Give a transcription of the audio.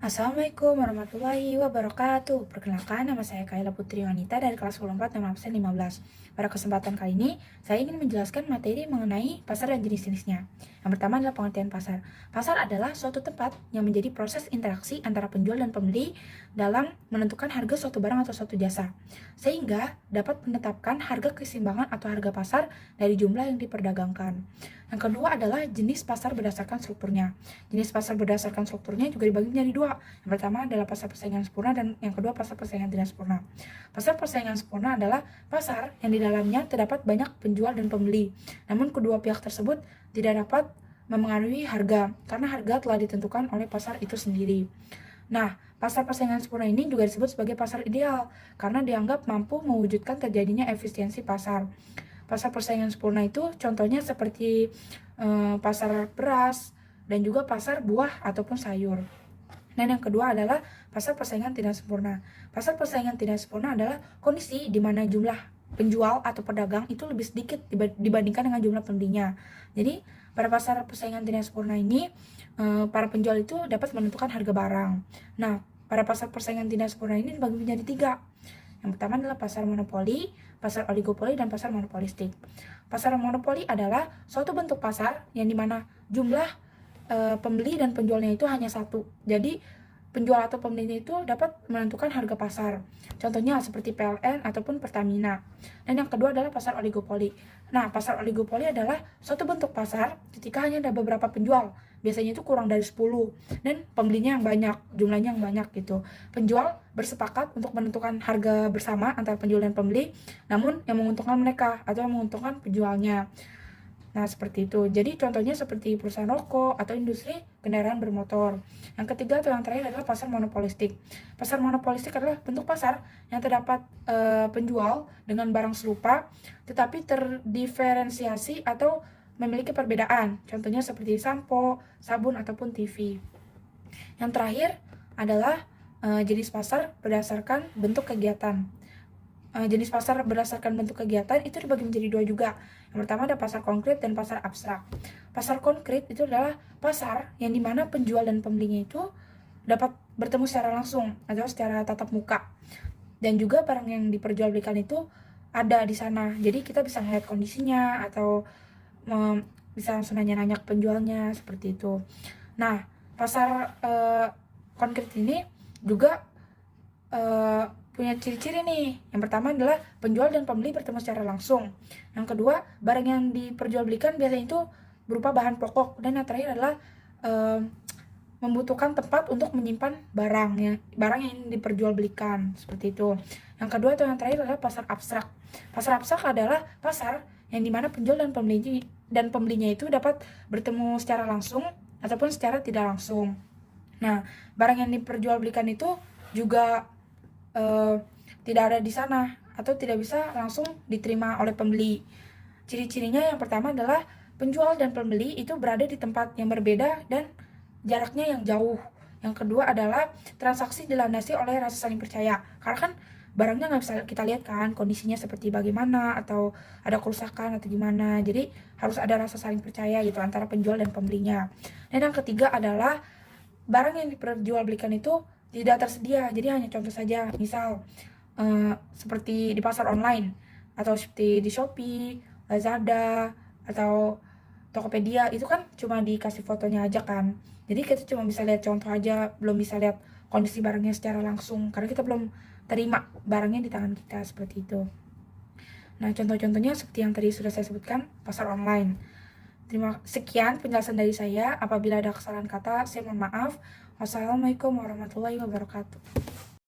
Assalamualaikum warahmatullahi wabarakatuh. Perkenalkan, nama saya Kayla Putri Wanita dari kelas 4 nomor absen 15. Pada kesempatan kali ini, saya ingin menjelaskan materi mengenai pasar dan jenis-jenisnya. Yang pertama adalah pengertian pasar. Pasar adalah suatu tempat yang menjadi proses interaksi antara penjual dan pembeli dalam menentukan harga suatu barang atau suatu jasa, sehingga dapat menetapkan harga keseimbangan atau harga pasar dari jumlah yang diperdagangkan. Yang kedua adalah jenis pasar berdasarkan strukturnya. Jenis pasar berdasarkan strukturnya juga dibagi menjadi dua. Yang pertama adalah pasar persaingan sempurna dan yang kedua pasar persaingan tidak sempurna. Pasar persaingan sempurna adalah pasar yang di dalamnya terdapat banyak penjual dan pembeli. Namun kedua pihak tersebut tidak dapat memengaruhi harga karena harga telah ditentukan oleh pasar itu sendiri. Nah, pasar persaingan sempurna ini juga disebut sebagai pasar ideal karena dianggap mampu mewujudkan terjadinya efisiensi pasar. Pasar persaingan sempurna itu contohnya seperti pasar beras dan juga pasar buah ataupun sayur. Dan yang kedua adalah pasar persaingan tidak sempurna. Pasar persaingan tidak sempurna adalah kondisi di mana jumlah penjual atau pedagang itu lebih sedikit dibandingkan dengan jumlah pembelinya. Jadi pada pasar persaingan tidak sempurna ini para penjual itu dapat menentukan harga barang. Nah, pada pasar persaingan tidak sempurna ini dibagi menjadi tiga. Yang pertama adalah pasar monopoli, pasar oligopoli, dan pasar monopolistik. Pasar monopoli adalah suatu bentuk pasar yang dimana jumlah pembeli dan penjualnya itu hanya satu. Jadi penjual atau pembelinya itu dapat menentukan harga pasar. Contohnya seperti PLN ataupun Pertamina. Dan yang kedua adalah pasar oligopoli. Nah, pasar oligopoli adalah suatu bentuk pasar ketika hanya ada beberapa penjual. Biasanya itu kurang dari 10 dan pembelinya yang banyak, jumlahnya yang banyak gitu. Penjual bersepakat untuk menentukan harga bersama antara penjual dan pembeli, namun yang menguntungkan mereka atau yang menguntungkan penjualnya. Nah, seperti itu. Jadi contohnya seperti perusahaan rokok atau industri kendaraan bermotor. Yang ketiga atau yang terakhir adalah pasar monopolistik. Pasar monopolistik adalah bentuk pasar yang terdapat penjual dengan barang serupa tetapi terdiferensiasi atau memiliki perbedaan. Contohnya seperti sampo, sabun ataupun TV. Yang terakhir adalah jenis pasar berdasarkan bentuk kegiatan. Jenis pasar berdasarkan bentuk kegiatan itu dibagi menjadi dua juga. Yang pertama ada pasar konkret dan pasar abstrak. Pasar konkret itu adalah pasar yang dimana penjual dan pembelinya itu dapat bertemu secara langsung atau secara tatap muka. Dan juga barang yang diperjualbelikan itu ada di sana. Jadi kita bisa melihat kondisinya atau bisa langsung nanya-nanya ke penjualnya seperti itu. Nah, pasar konkret ini juga punya ciri-ciri nih. Yang pertama adalah penjual dan pembeli bertemu secara langsung. Yang kedua, barang yang diperjualbelikan biasanya itu berupa bahan pokok. Dan yang terakhir adalah membutuhkan tempat untuk menyimpan barang yang diperjualbelikan seperti itu. Yang kedua atau yang terakhir adalah pasar abstrak. Pasar abstrak adalah pasar yang dimana penjual dan pembelinya itu dapat bertemu secara langsung ataupun secara tidak langsung. Nah, barang yang diperjualbelikan itu juga tidak ada di sana atau tidak bisa langsung diterima oleh pembeli. Ciri-cirinya yang pertama adalah penjual dan pembeli itu berada di tempat yang berbeda dan jaraknya yang jauh. Yang kedua adalah transaksi dilandasi oleh rasa saling percaya. Karena kan barangnya nggak bisa kita lihat kan kondisinya seperti bagaimana atau ada kerusakan atau gimana. Jadi harus ada rasa saling percaya gitu antara penjual dan pembelinya. Dan yang ketiga adalah barang yang diperjualbelikan itu tidak tersedia. Jadi hanya contoh saja, misal seperti di pasar online atau seperti di Shopee, Lazada atau Tokopedia, itu kan cuma dikasih fotonya aja kan. Jadi kita cuma bisa lihat contoh aja, belum bisa lihat kondisi barangnya secara langsung karena kita belum terima barangnya di tangan kita seperti itu. Nah, contoh-contohnya seperti yang tadi sudah saya sebutkan, pasar online. Sekian penjelasan dari saya. Apabila ada kesalahan kata, saya mohon maaf. Wassalamualaikum warahmatullahi wabarakatuh.